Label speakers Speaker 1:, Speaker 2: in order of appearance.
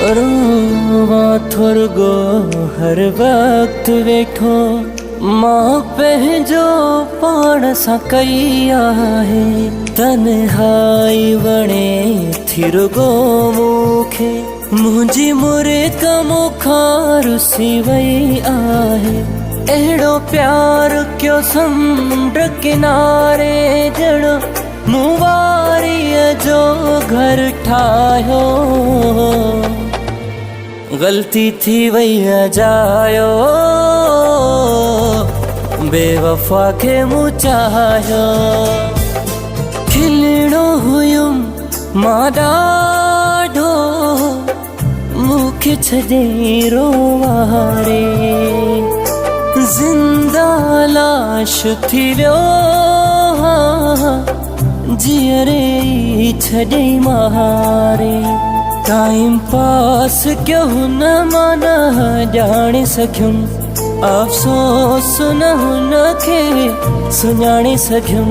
Speaker 1: रोवा थुर्गो हर वक्त वेठो मां पंहिंजो पाण सां कई आहे। तन्हाई वणे थी रुगो मूंखे, मुंहिंजी मुर्क मूंखां रुसी वई आहे। अहिड़ो प्यार कयो समुंड किनारे ॼण मूं वारीअ जो घर ठाहियो। ग़लती थी वई अजायो, बेवफ़ा खे मूं चाहियो। खिलणो हुयुमि मां ॾाढो, मूंखे छॾे रोवारे। ज़िंदा लाश थी वियो जीअरे छॾे मारे। टाइम पास कयो हुन मां न ॼाणे सघियुमि, अफ़सोस न हुन खे सुञाणे सघियुमि।